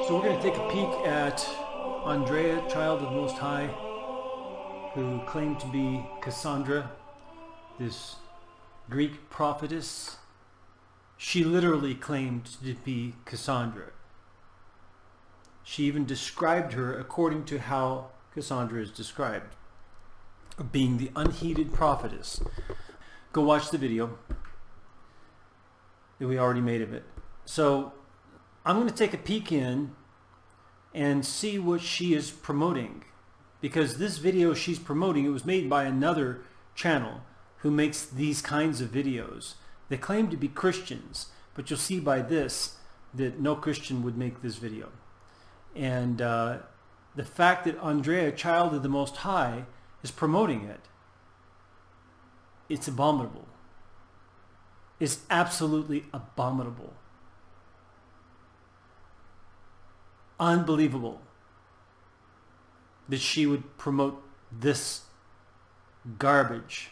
So we're going to take a peek at Andrea, child of the Most High, who claimed to be Cassandra, this Greek prophetess. She literally claimed to be Cassandra. She even described her according to how Cassandra is described, of being the unheeded prophetess. Go watch the video that we already made of it. So I'm going to take a peek in and see what she is promoting, because this video she's promoting, it was made by another channel who makes these kinds of videos. They claim to be Christians, but you'll see by this that no Christian would make this video. And the fact that Andrea, child of the Most High, is promoting it, it's abominable. It's absolutely abominable. Unbelievable that she would promote this garbage.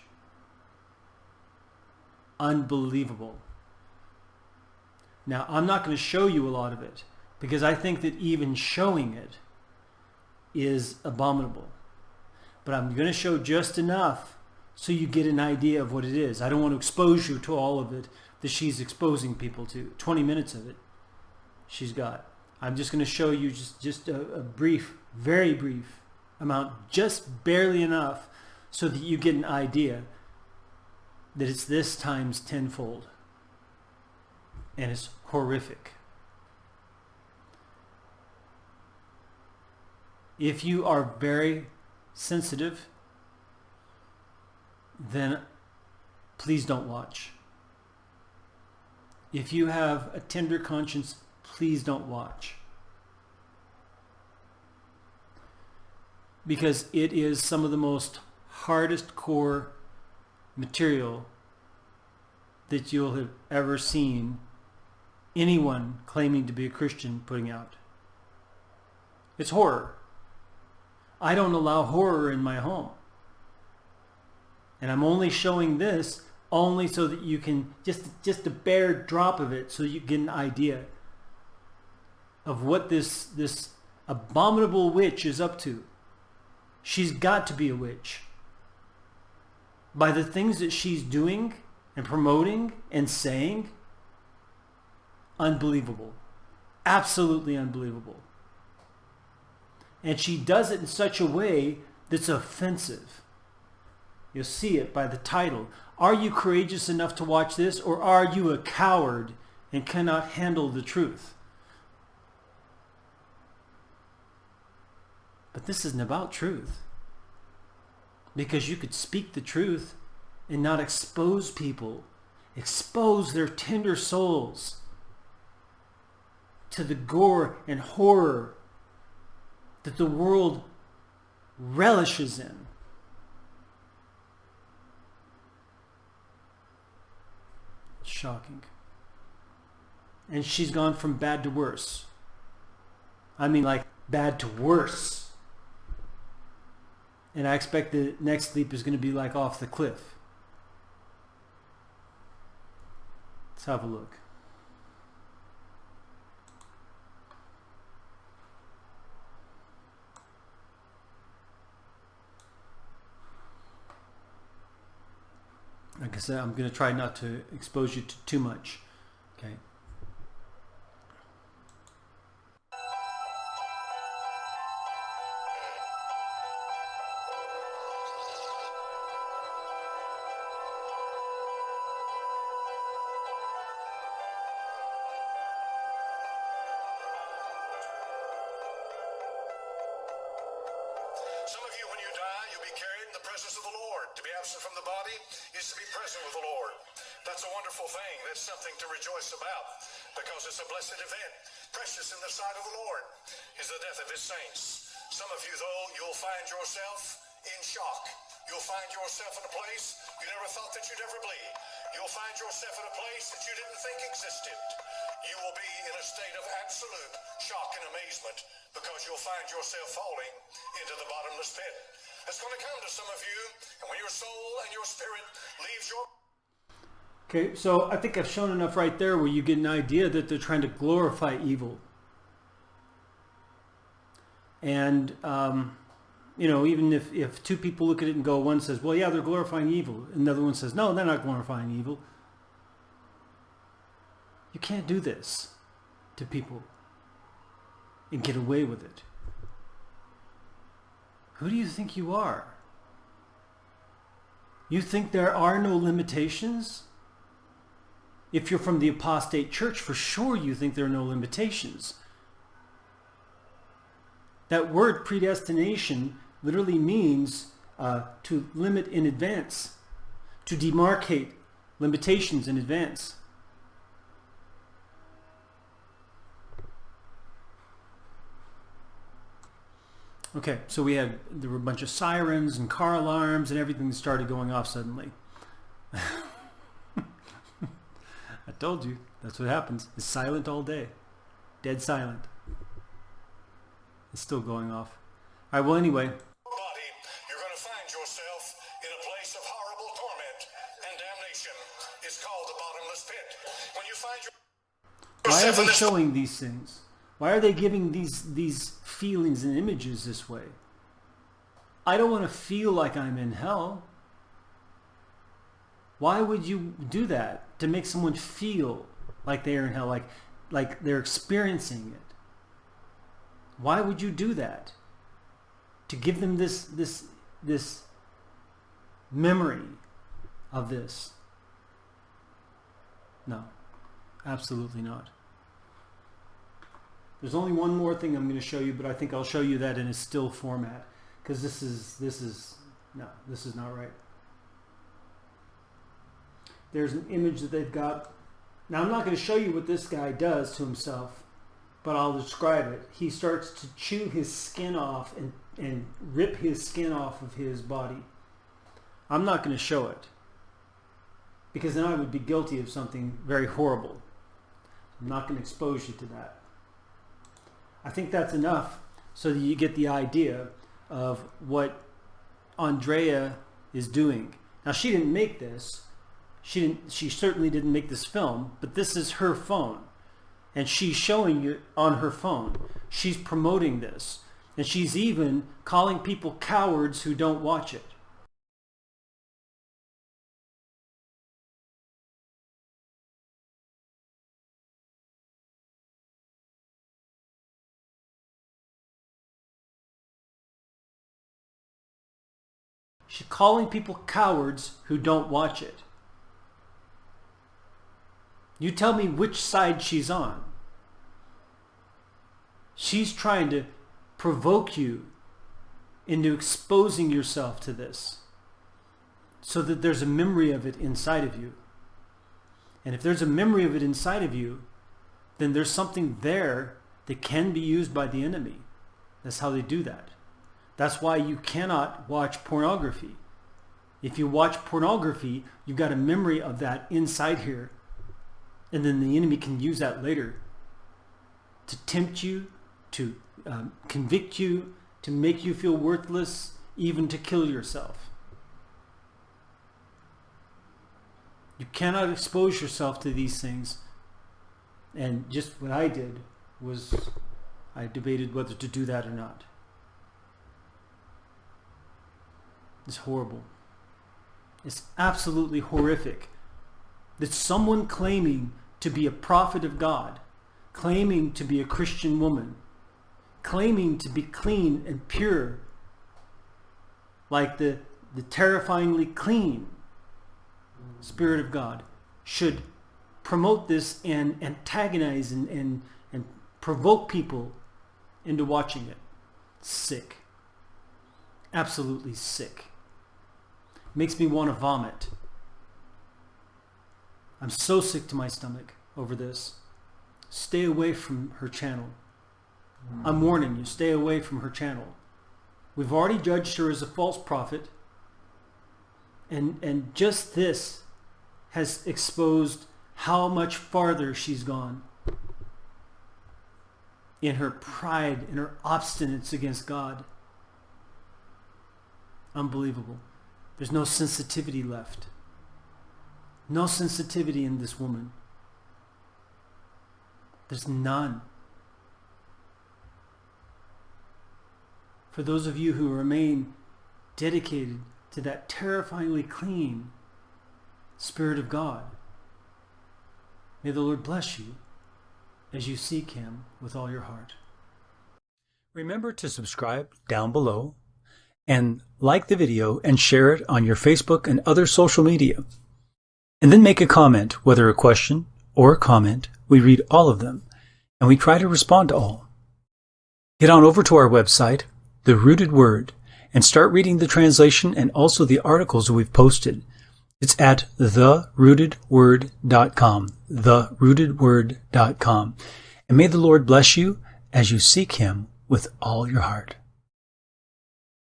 Unbelievable. Now, I'm not going to show you a lot of it, because I think that even showing it is abominable. But I'm going to show just enough so you get an idea of what it is. I don't want to expose you to all of it that she's exposing people to. 20 minutes of it she's got. I'm just going to show you just a brief, very brief amount, just barely enough so that you get an idea that it's this times tenfold. And it's horrific. If you are very sensitive, then please don't watch. If you have a tender conscience, please don't watch. Because it is some of the most hardest core material that you'll have ever seen anyone claiming to be a Christian putting out. It's horror. I don't allow horror in my home. And I'm only showing this only so that you can, just a bare drop of it, so you get an idea of what this abominable witch is up to. She's got to be a witch. By the things that she's doing and promoting and saying, unbelievable. Absolutely unbelievable. And she does it in such a way that's offensive. You'll see it by the title. Are you courageous enough to watch this, or are you a coward and cannot handle the truth? But this isn't about truth. Because you could speak the truth and not expose people, expose their tender souls to the gore and horror that the world relishes in. It's shocking. And she's gone from bad to worse. I mean, like, bad to worse. And I expect the next leap is going to be like off the cliff. Let's have a look. Like I said, I'm going to try not to expose you to too much. Okay. Some of you, when you die, you'll be carried in the presence of the Lord. To be absent from the body is to be present with the Lord. That's a wonderful thing. That's something to rejoice about, because it's a blessed event. Precious in the sight of the Lord is the death of his saints. Some of you, though, you'll find yourself in shock. You'll find yourself in a place you never thought that you'd ever be. You'll find yourself in a place that you didn't think existed. You will be in a state of absolute shock and amazement, because you'll find yourself falling into the bottomless pit. It's going to come to some of you, and when your soul and your spirit leaves your... Okay, so I think I've shown enough right there where you get an idea that they're trying to glorify evil. And, even if two people look at it and go, one says, well, yeah, they're glorifying evil. And the other one says, no, they're not glorifying evil. You can't do this to people and get away with it. Who do you think you are? You think there are no limitations? If you're from the apostate church, for sure you think there are no limitations. That word predestination literally means to limit in advance, to demarcate limitations in advance. Okay, so there were a bunch of sirens and car alarms and everything that started going off suddenly. I told you, that's what happens. It's silent all day. Dead silent. It's still going off. All right, well, anyway. Body, you're going to find yourself in a place of horrible torment and damnation. It's called the bottomless pit. When you find why are they showing these things? Why are they giving these feelings and images this way? I don't want to feel like I'm in hell. Why would you do that? To make someone feel like they're in hell, like they're experiencing it. Why would you do that? To give them this memory of this? No, absolutely not. There's only one more thing I'm going to show you, but I think I'll show you that in a still format, because this is not right. There's an image that they've got. Now, I'm not going to show you what this guy does to himself, but I'll describe it. He starts to chew his skin off and rip his skin off of his body. I'm not going to show it, because then I would be guilty of something very horrible. I'm not going to expose you to that. I think that's enough so that you get the idea of what Andrea is doing. Now, she didn't make this. She certainly didn't make this film, but this is her phone. And she's showing you on her phone. She's promoting this. And she's even calling people cowards who don't watch it. She's calling people cowards who don't watch it. You tell me which side she's on. She's trying to provoke you into exposing yourself to this so that there's a memory of it inside of you. And if there's a memory of it inside of you, then there's something there that can be used by the enemy. That's how they do that. That's why you cannot watch pornography. If you watch pornography, you've got a memory of that inside here. And then the enemy can use that later to tempt you, to convict you, to make you feel worthless, even to kill yourself. You cannot expose yourself to these things. And just what I did was I debated whether to do that or not. It's horrible. It's absolutely horrific that someone claiming to be a prophet of God, claiming to be a Christian woman, claiming to be clean and pure, like the terrifyingly clean Spirit of God, should promote this and antagonize and provoke people into watching it. Sick. Absolutely sick. Makes me want to vomit. I'm so sick to my stomach over this. Stay away from her channel. I'm warning you, stay away from her channel. We've already judged her as a false prophet. And just this has exposed how much farther she's gone in her pride, in her obstinance against God. Unbelievable. There's no sensitivity left. No sensitivity in this woman. There's none. for those of you who remain dedicated to that terrifyingly clean Spirit of God. May the Lord bless you as you seek Him with all your heart. Remember to subscribe down below and like the video and share it on your Facebook and other social media. And then make a comment, whether a question or a comment. We read all of them and we try to respond to all. Get on over to our website, The Rooted Word, and start reading the translation and also the articles we've posted. It's at therootedword.com, therootedword.com. And may the Lord bless you as you seek Him with all your heart.